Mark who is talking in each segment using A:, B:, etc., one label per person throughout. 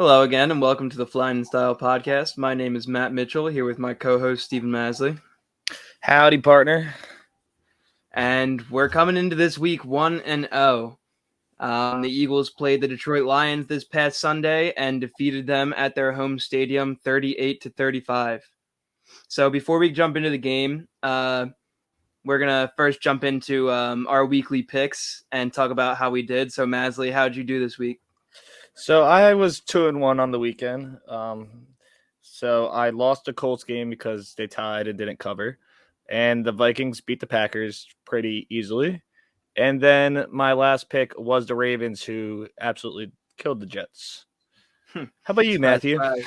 A: Hello again, and welcome to the Flyin Style podcast. My name is Matt Mitchell, here with my co-host Stephen Masley,
B: Howdy, partner.
A: and we're coming into this week 1-0. The Eagles played the Detroit Lions this past Sunday and defeated them at their home stadium, 38-35. So before we jump into the game, we're gonna first jump into our weekly picks and talk about how we did. So Masley, how'd you do this week?
B: So I was 2-1 on the weekend. So I lost the Colts game because they tied and didn't cover, and the Vikings beat the Packers pretty easily. And then my last pick was the Ravens, who absolutely killed the Jets. How about you,
A: Surprise,
B: Matthew?
A: surprise.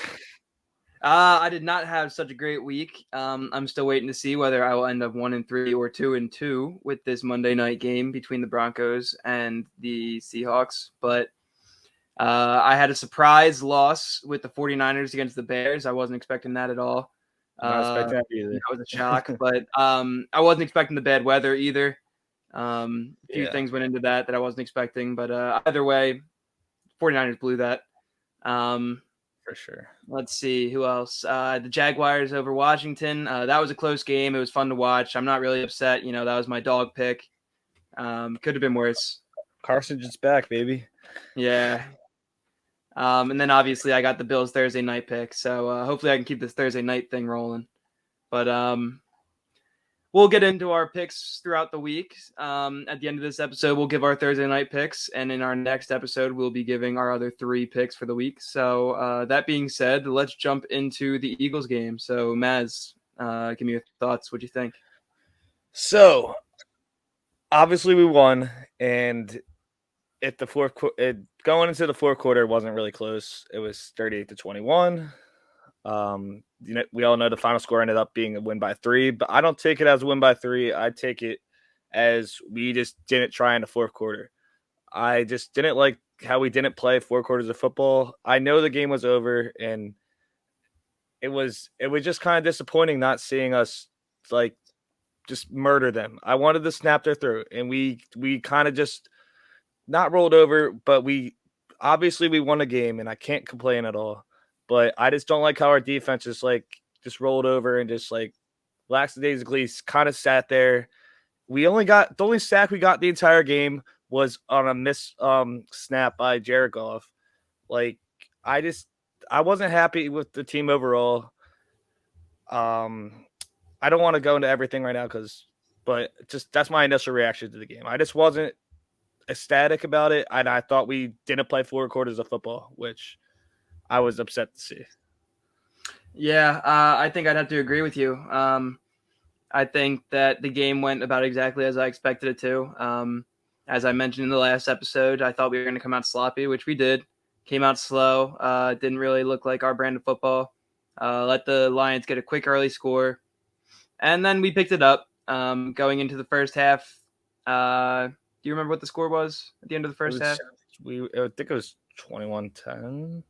A: I did not have such a great week. I'm still waiting to see whether I will end up 1-3 or 2-2 with this Monday night game between the Broncos and the Seahawks. But I had a surprise loss with the 49ers against the Bears. I wasn't expecting that at all.
B: Not expecting that
A: That
B: either.
A: was a shock, but I wasn't expecting the bad weather either. A few
B: Yeah,
A: things went into that I wasn't expecting, but either way, 49ers blew that.
B: for sure.
A: Let's see who else. The Jaguars over Washington. That was a close game. It was fun to watch. I'm not really upset. That was my dog pick. Could have been worse.
B: Carson just back, baby.
A: Yeah. And then obviously I got the Bills Thursday night pick. So hopefully I can keep this Thursday night thing rolling. But we'll get into our picks throughout the week. At the end of this episode, we'll give our Thursday night picks. And in our next episode, we'll be giving our other 3 picks for the week. So that being said, let's jump into the Eagles game. So Maz, give me your thoughts. What do you think?
B: So obviously we won, and at the going into the fourth quarter, it wasn't really close. It was 38-21. We all know the final score ended up being a win by 3, but I don't take it as a win by 3. I take it as we just didn't try in the fourth quarter. I just didn't like how we didn't play 4 quarters of football. I know the game was over, and it was just kind of disappointing not seeing us like just murder them. I wanted to snap their throat, and we kind of just not rolled over, but we won a game, and I can't complain at all. But I just don't like how our defense just rolled over and just lackadaisically kind of sat there. We only got the only sack we got the entire game was on a miss snap by Jared Goff. Like I just I wasn't happy with the team overall. I don't want to go into everything right now but just that's my initial reaction to the game. I just wasn't ecstatic about it, and I thought we didn't play 4 quarters of football, which I was upset to see.
A: Yeah, I think I'd have to agree with you. I think that the game went about exactly as I expected it to. As I mentioned in the last episode, I thought we were going to come out sloppy, which we did. Came out slow. Didn't really look like our brand of football. Let the Lions get a quick early score. And then we picked it up going into the first half. Do you remember what the score was at the end of the first half?
B: I think it was 21-10.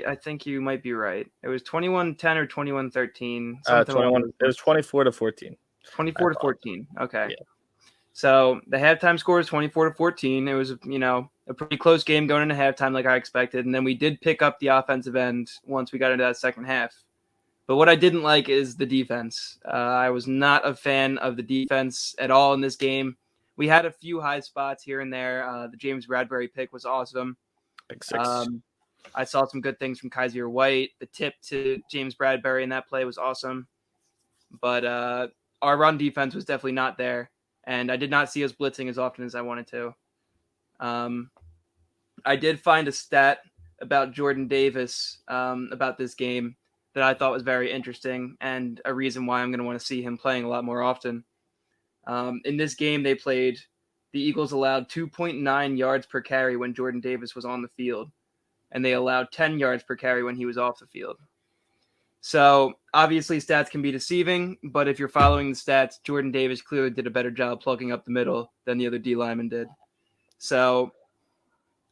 A: I think you might be right. It was 21-10 or 21-13.
B: 21. It was 24-14.
A: 24-14. Okay.
B: Yeah.
A: So the halftime score is 24-14. It was, a pretty close game going into halftime like I expected. And then we did pick up the offensive end once we got into that second half. But what I didn't like is the defense. I was not a fan of the defense at all in this game. We had a few high spots here and there. The James Bradbury pick was awesome.
B: Big 6.
A: I saw some good things from Kaiser White. The tip to James Bradbury in that play was awesome. But our run defense was definitely not there. And I did not see us blitzing as often as I wanted to. I did find a stat about Jordan Davis about this game that I thought was very interesting and a reason why I'm going to want to see him playing a lot more often. In this game, the Eagles allowed 2.9 yards per carry when Jordan Davis was on the field, and they allowed 10 yards per carry when he was off the field. So obviously stats can be deceiving, but if you're following the stats, Jordan Davis clearly did a better job plugging up the middle than the other D lineman did. So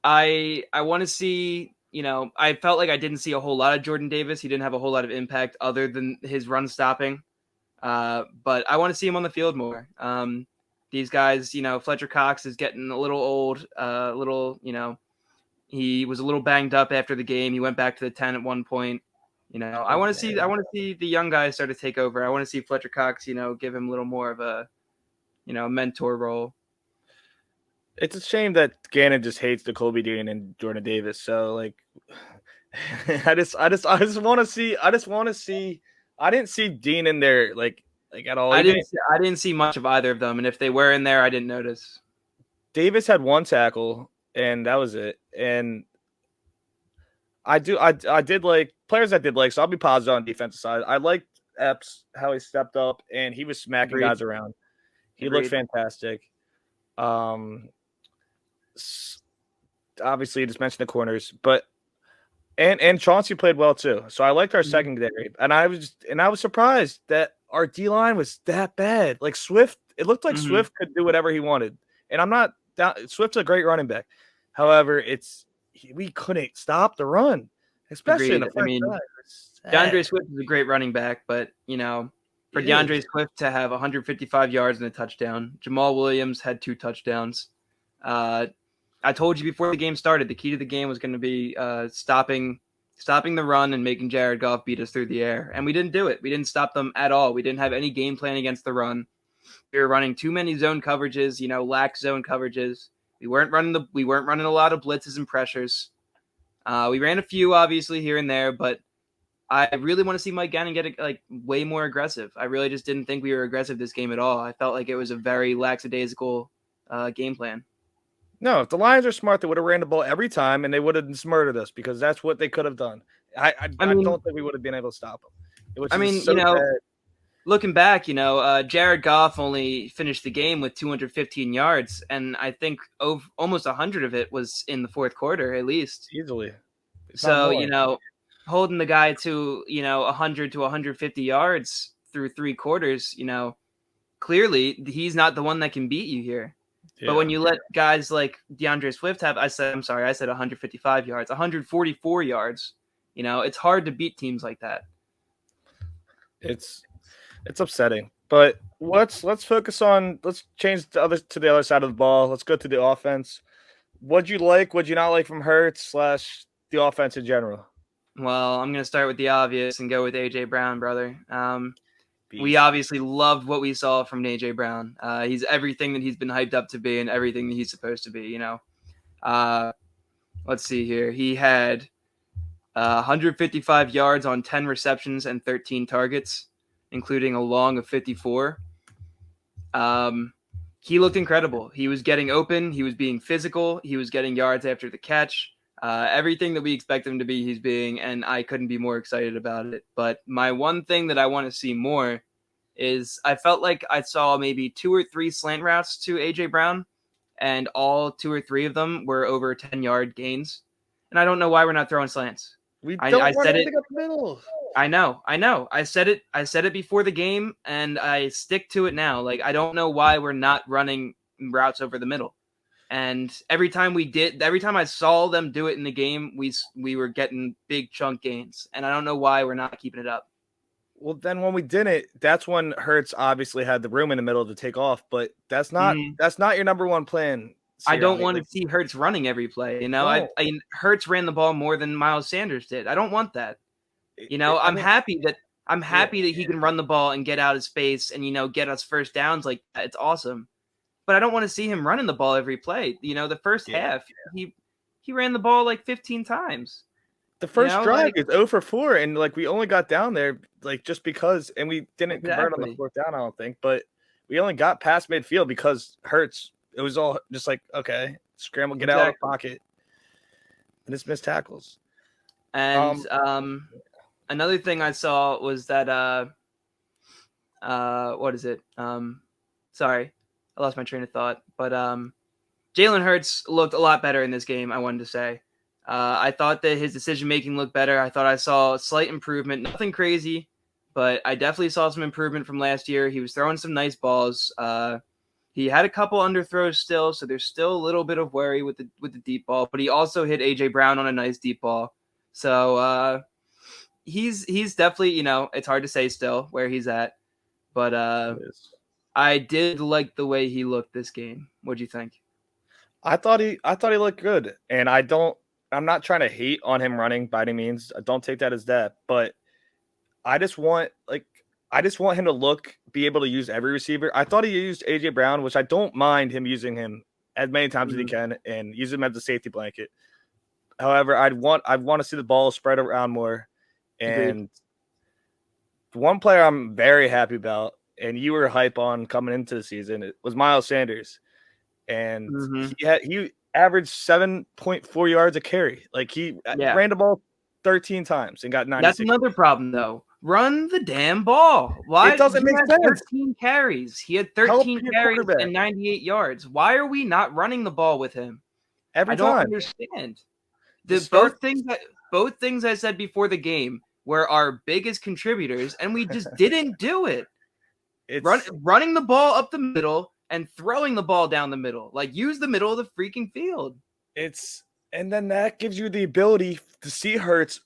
A: I want to see, I felt like I didn't see a whole lot of Jordan Davis. He didn't have a whole lot of impact other than his run stopping. But I want to see him on the field more. These guys, Fletcher Cox is getting a little old, He was a little banged up after the game. He went back to the 10 at one point. I want to see the young guys start to take over. I want to see Fletcher Cox, give him a little more of a, mentor role.
B: It's a shame that Gannon just hates the Kobe Dean and Jordan Davis. So like, I just want to see. I didn't see Dean in there like at all.
A: I didn't see much of either of them, and if they were in there, I didn't notice.
B: Davis had one tackle, and that was it. And I did like players that did like. So I'll be positive on the defensive side. I liked Epps how he stepped up and he was smacking
A: Agreed.
B: guys around. He
A: Agreed.
B: looked fantastic. Obviously, you just mentioned the corners, but and Chauncey played well too. So I liked our secondary, and I was surprised that our D line was that bad. Like Swift, it looked like Swift could do whatever he wanted, and I'm not down. Swift's a great running back. However, we couldn't stop the run, especially in the first time.
A: DeAndre Swift is a great running back, but for DeAndre Swift to have 155 yards and a touchdown, Jamal Williams had 2 touchdowns. I told you before the game started, the key to the game was going to be stopping the run and making Jared Goff beat us through the air, and we didn't do it. We didn't stop them at all. We didn't have any game plan against the run. We were running too many zone coverages, lax zone coverages. We weren't running a lot of blitzes and pressures. We ran a few, obviously, here and there, but I really want to see Mike Gannon get way more aggressive. I really just didn't think we were aggressive this game at all. I felt like it was a very lackadaisical game plan.
B: No, if the Lions are smart, they would have ran the ball every time, and they would have murdered us because that's what they could have done. I don't think we would have been able to stop them.
A: Looking back, Jared Goff only finished the game with 215 yards, and I think almost 100 of it was in the fourth quarter, at least.
B: Easily.
A: So, holding the guy to, 100 to 150 yards through 3 quarters, clearly he's not the one that can beat you here. Yeah. But when you let guys like DeAndre Swift have, I said 155 yards, 144 yards, it's hard to beat teams like that.
B: It's upsetting. But let's focus on, let's change to the other side of the ball. Let's go to the offense. What'd you not like from Hurts / the offense in general?
A: Well, I'm going to start with the obvious and go with A.J. Brown, brother. We obviously loved what we saw from A.J. Brown. He's everything that he's been hyped up to be and everything that he's supposed to be, Let's see here. He had 155 yards on 10 receptions and 13 targets, including a long of 54. He looked incredible. He was getting open. He was being physical. He was getting yards after the catch. Everything that we expect him to be, he's being, and I couldn't be more excited about it. But my one thing that I want to see more is I felt like I saw maybe 2 or 3 slant routes to A.J. Brown, and all 2 or 3 of them were over 10-yard gains. And I don't know why we're not throwing slants.
B: I said it up the middle.
A: I know. I said it before the game, and I stick to it now. Like, I don't know why we're not running routes over the middle. And every time I saw them do it in the game, we were getting big chunk gains. And I don't know why we're not keeping it up.
B: Well, then when we didn't, that's when Hurts obviously had the room in the middle to take off. But that's not your number one plan.
A: I don't want to see Hurts running every play.
B: No.
A: I Hurts ran the ball more than Miles Sanders did. I don't want that. I'm happy that he can run the ball and get out of space and get us first downs like that. It's awesome. But I don't want to see him running the ball every play. The first half, he ran the ball like 15 times.
B: The first drive is 0 for 4, and we only got down there just because, and we didn't convert on the 4th down, I don't think, but we only got past midfield because Hurts. It was all just okay, scramble, get out of the pocket, and it's missed tackles.
A: And another thing I saw was that what is it? Sorry. I lost my train of thought, but Jalen Hurts looked a lot better in this game, I wanted to say. I thought that his decision-making looked better. I thought I saw a slight improvement. Nothing crazy, but I definitely saw some improvement from last year. He was throwing some nice balls. He had a couple underthrows still, so there's still a little bit of worry with the deep ball, but he also hit A.J. Brown on a nice deep ball. So he's definitely, it's hard to say still where he's at, but I did like the way he looked this game. What'd you think?
B: I thought he looked good, and I don't I'm not trying to hate on him running by any means. Don't take that as that, but I just want him to be able to use every receiver. I thought he used AJ Brown, which I don't mind him using him as many times as he can and use him as a safety blanket. However, I want to see the ball spread around more.
A: Agreed.
B: And one player I'm very happy about, and you were hype on coming into the season, it was Miles Sanders. And he averaged 7.4 yards a carry. Like he ran the ball 13 times and got 96.
A: That's another problem, though. Run the damn ball. Why?
B: It doesn't make sense.
A: 13 carries. He had 13 carries and 98 yards. Why are we not running the ball with him?
B: Every
A: I don't
B: time.
A: understand. Both things I said before the game were our biggest contributors, and we just didn't do it. Running the ball up the middle and throwing the ball down the middle. Like, use the middle of the freaking field.
B: And then that gives you the ability to see Hurts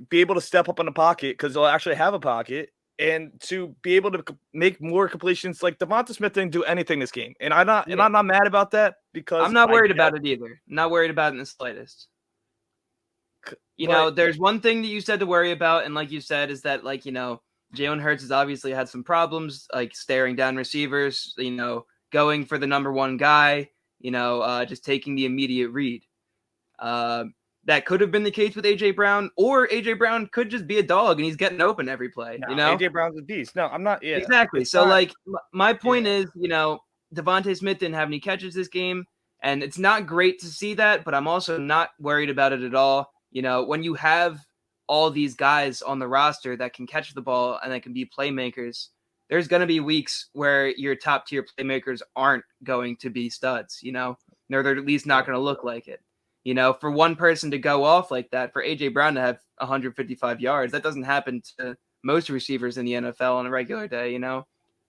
B: be able to step up in the pocket because they'll actually have a pocket and to be able to make more completions. Like Devonta Smith didn't do anything this game, and I'm not mad about that because
A: I'm not worried about it either. I'm not worried about it in the slightest. There's one thing that you said to worry about, and like you said, is that Jalen Hurts has obviously had some problems, like staring down receivers, going for the number one guy, just taking the immediate read. That could have been the case with AJ Brown, or AJ Brown could just be a dog and he's getting open every play.
B: AJ Brown's a beast. No, I'm not. Yeah,
A: exactly. So my point is, Devontae Smith didn't have any catches this game, and it's not great to see that, but I'm also not worried about it at all. When you have all these guys on the roster that can catch the ball and that can be playmakers, there's going to be weeks where your top tier playmakers aren't going to be studs. They're at least not going to look like it. For one person to go off like that, for AJ Brown to have 155 yards, that doesn't happen to most receivers in the NFL on a regular day,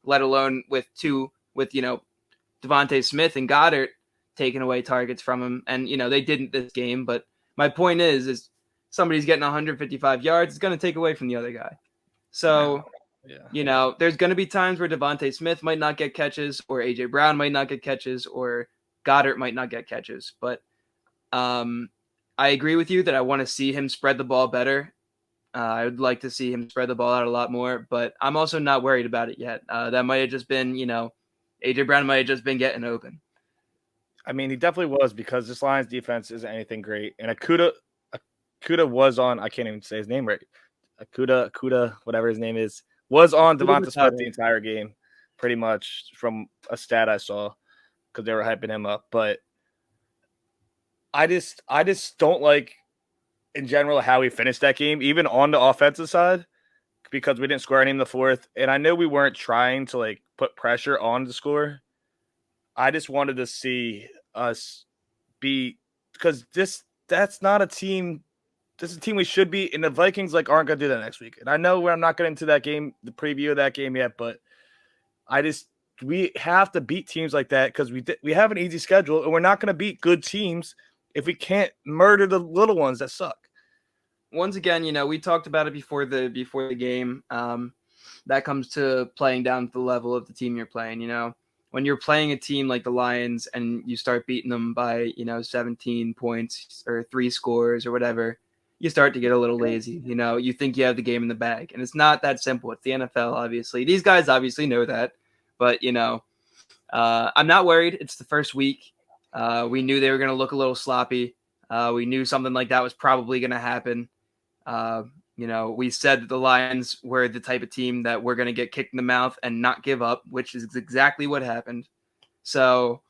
A: let alone with Devontae Smith and Goddard taking away targets from him. And, they didn't this game. But my point is somebody's getting 155 yards, it's going to take away from the other guy. So, there's going to be times where Devontae Smith might not get catches, or AJ Brown might not get catches, or Goddard might not get catches. But I agree with you that I want to see him spread the ball better. I would like to see him spread the ball out a lot more, but I'm also not worried about it yet. That might have just been, AJ Brown might have just been getting open.
B: I mean, he definitely was, because this Lions defense isn't anything great. And Akuda was on, I can't even say his name right. Akuda, whatever his name is, was on Devonta Smith the entire game, pretty much, from a stat I saw, because they were hyping him up. But I just don't like, in general, how we finished that game, even on the offensive side, because we didn't score any in the fourth. And I know we weren't trying to put pressure on the score. I just wanted to see us be, because that's not a team. This is a team we should be, and the Vikings aren't going to do that next week. And I know I'm not getting into that game, the preview of that game yet, but we have to beat teams like that, because we have an easy schedule, and we're not going to beat good teams if we can't murder the little ones that suck.
A: Once again, we talked about it before the game. That comes to playing down to the level of the team you're playing. When you're playing a team like the Lions and you start beating them by 17 points or 3 scores or whatever, you start to get a little lazy. You think you have the game in the bag, and it's not that simple. It's the NFL, obviously. These guys obviously know that, but I'm not worried. It's the first week. We knew they were going to look a little sloppy. We knew something like that was probably going to happen. We said that the Lions were the type of team that we're going to get kicked in the mouth and not give up, which is exactly what happened. So,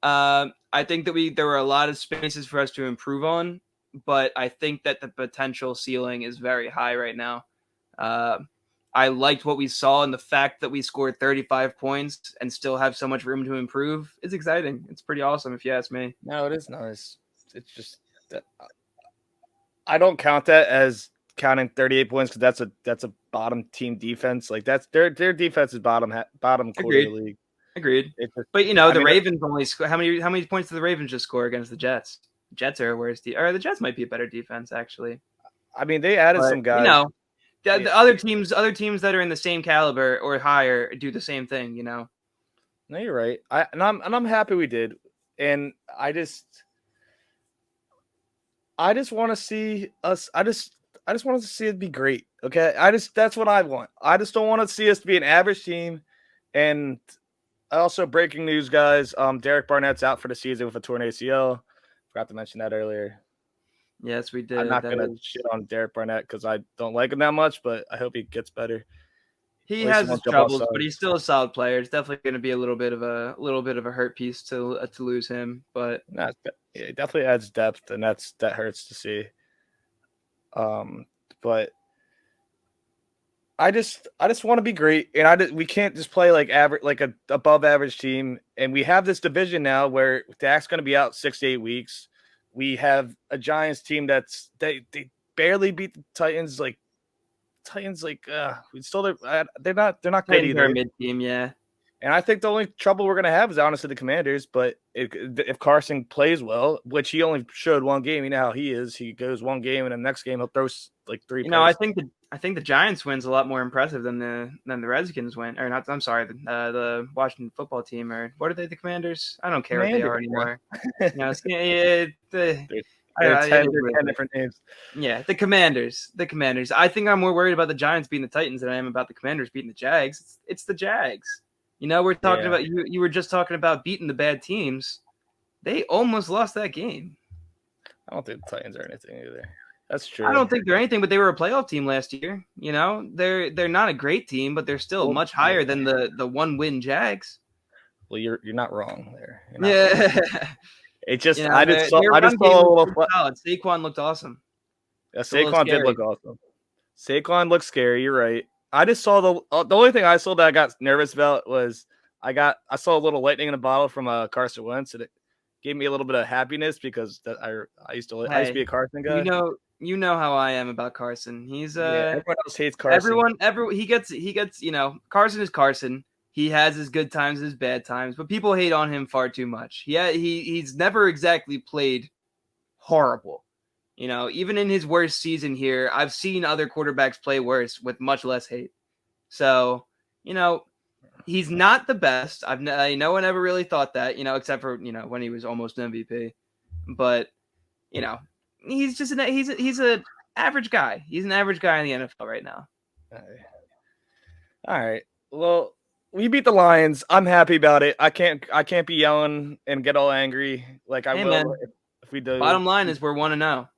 A: I think that there were a lot of spaces for us to improve on, but I think that the potential ceiling is very high right now. I liked what we saw, and the fact that we scored 35 points and still have so much room to improve is exciting. It's pretty awesome, if you ask me.
B: No, it is nice. It's just that I don't count that as counting 38 points, because that's a bottom team defense. That's their defense is bottom quarter of the league.
A: Agreed. But the Ravens only score. How many points did the Ravens just score against the Jets? The Jets are worse. Or the Jets might be a better defense, actually.
B: I mean, they added some guys.
A: The other teams that are in the same caliber or higher do the same thing. No,
B: you're right. I'm happy we did, and I just want to see us. I just want to see it be great. Okay, that's what I want. I just don't want to see us be an average team. And also, breaking news, guys. Derek Barnett's out for the season with a torn ACL. Forgot to mention that earlier.
A: Yes, we
B: I'm
A: did.
B: not
A: That
B: gonna
A: is.
B: shit on Derek Barnett because I don't like him that much, but I hope he gets better.
A: He
B: At least he
A: has his
B: won't jump off
A: troubles, but he's
B: sides.
A: still a solid player. It's definitely going to be a little bit of a hurt piece to lose him. But
B: Nah, yeah, it definitely adds depth, and that hurts to see. But I just want to be great, and we can't just play like average, like a above average team. And we have this division now where Dak's going to be out 6 to 8 weeks. We have a Giants team they barely beat the Titans. Like we still they're not good
A: Titans are a
B: either.
A: mid team, yeah.
B: And I think the only trouble we're going to have is honestly the Commanders. But if Carson plays well, which he only showed one game, you know how he is. He goes one game, and the next game he'll throw like three picks.
A: I think the Giants win's a lot more impressive than the Redskins win, or not. I'm sorry, the Washington football team, or what are they? The Commanders? I don't care what they are
B: Commanders, bro.
A: anymore. Yeah,
B: They're
A: it
B: 10,
A: is
B: they're
A: what
B: 10
A: it is.
B: different names.
A: Yeah, the Commanders. The Commanders. I think I'm more worried about the Giants beating the Titans than I am about the Commanders beating the Jags. It's the Jags. We're talking
B: Yeah.
A: about you were just talking about beating the bad teams. They almost lost that game.
B: I don't think the Titans are anything either. That's
A: I
B: true.
A: don't think they're anything, but they were a playoff team last year. They're not a great team, but they're still
B: Well,
A: much higher than the one win Jags.
B: well, you're not wrong there. You're not wrong.
A: Yeah,
B: It just
A: their
B: I
A: run
B: just
A: game
B: saw a
A: was
B: little.
A: pretty solid. Saquon looked awesome.
B: Yeah,
A: It's a little
B: Saquon did
A: scary.
B: look awesome. Saquon looks scary. You're right. I just saw the only thing I saw that I got nervous about was I saw a little lightning in a bottle from Carson Wentz, and it gave me a little bit of happiness because I used to be
A: Hey,
B: a Carson
A: you
B: guy.
A: know you know how I am about Carson. He's
B: Yeah, everyone else hates Carson.
A: he gets Carson is Carson. He has his good times, his bad times, but people hate on him far too much. He's never exactly played horrible. Even in his worst season here, I've seen other quarterbacks play worse with much less hate. So, he's not the best. No one ever really thought that, except for, when he was almost MVP. But, he's just he's an average guy. He's an average guy in the NFL right now.
B: All right. Well, we beat the Lions. I'm happy about it. I can't be yelling and get all angry like I
A: Hey,
B: will
A: man.
B: if we do.
A: Bottom line is we're 1-0.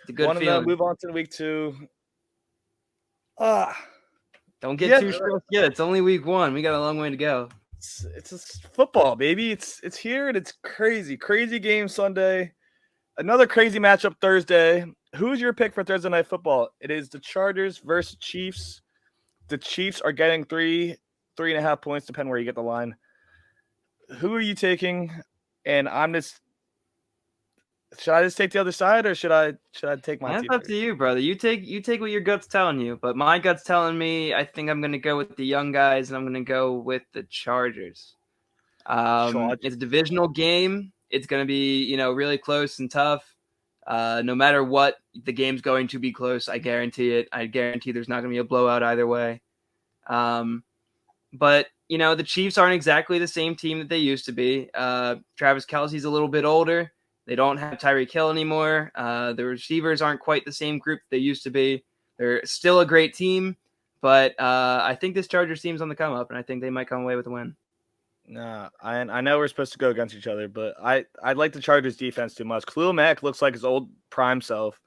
A: It's a good feeling.
B: Move on to week 2.
A: Don't get too stressed yet. It's only week 1. We got a long way to go.
B: It's football, baby. It's here and it's crazy. Crazy game Sunday. Another crazy matchup Thursday. Who's your pick for Thursday Night Football? It is the Chargers versus Chiefs. The Chiefs are getting 3.5 points, depending where you get the line. Who are you taking? And should I just take the other side, or should I take my team?
A: That's up to you, brother. You take what your gut's telling you, but my gut's telling me I think I'm gonna go with the young guys, and I'm gonna go with the Chargers. It's a divisional game. It's gonna be really close and tough. No matter what, the game's going to be close. I guarantee it. I guarantee there's not gonna be a blowout either way. But the Chiefs aren't exactly the same team that they used to be. Travis Kelce's a little bit older. They don't have Tyreek Hill anymore. The receivers aren't quite the same group they used to be. They're still a great team, but I think this Chargers team's on the come up, and I think they might come away with a win.
B: Nah, I know we're supposed to go against each other, but I like the Chargers defense too much. Khalil Mack looks like his old prime self.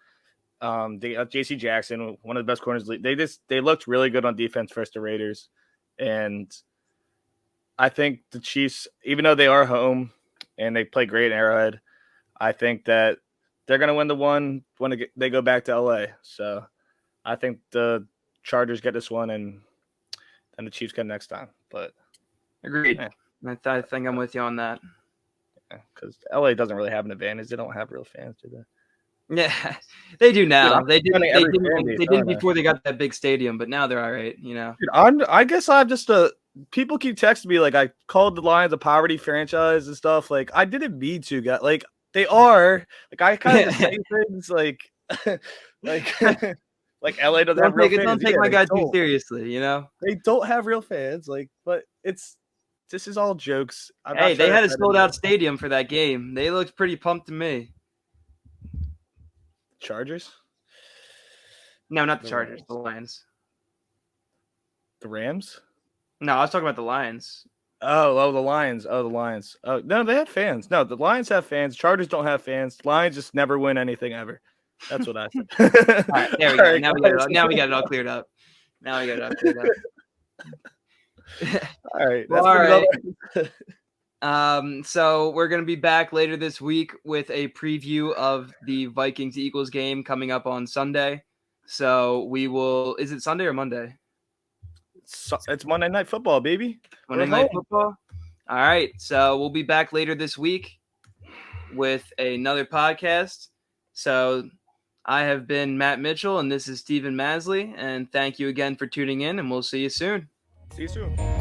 B: They got J.C. Jackson, one of the best corners. They looked really good on defense versus the Raiders, and I think the Chiefs, even though they are home and they play great in Arrowhead, I think that they're going to win the one when they go back to LA. So I think the Chargers get this one and the Chiefs get next time. But
A: agreed. Yeah. I think I'm with you on that.
B: Because LA doesn't really have an advantage. They don't have real fans, do they?
A: Yeah, they do now.
B: Dude,
A: they didn't before they got that big stadium, but now they're all right.
B: Dude, I guess I'm just people keep texting me like I called the Lions a poverty franchise and stuff. Like I didn't mean to, guys. Like they are. Like I kind of say things like like LA doesn't have real fans.
A: Don't take my guy too seriously.
B: They don't have real fans. Like, but this is all jokes.
A: Hey, they had a sold out stadium for that game. They looked pretty pumped to me.
B: Chargers?
A: No, not the
B: The
A: Chargers.
B: Rams.
A: The Lions.
B: The Rams?
A: No, I was talking about the Lions.
B: Oh, the Lions. Oh, the Lions. Oh, no, they have fans. No, the Lions have fans. Chargers don't have fans. Lions just never win anything ever. That's what I said.
A: All right, there we
B: All
A: go.
B: right,
A: Now we got it. Now we got it all cleared up. All right,
B: that's
A: all
B: been
A: right. So we're gonna be back later this week with a preview of the Vikings-Eagles game coming up on Sunday. So we will. Is it Sunday or Monday?
B: It's Monday Night Football, baby.
A: Monday Night Football. All right. So we'll be back later this week with another podcast. So I have been Matt Mitchell, and this is Stephen Masley. And thank you again for tuning in, and we'll see you soon.
B: See you soon.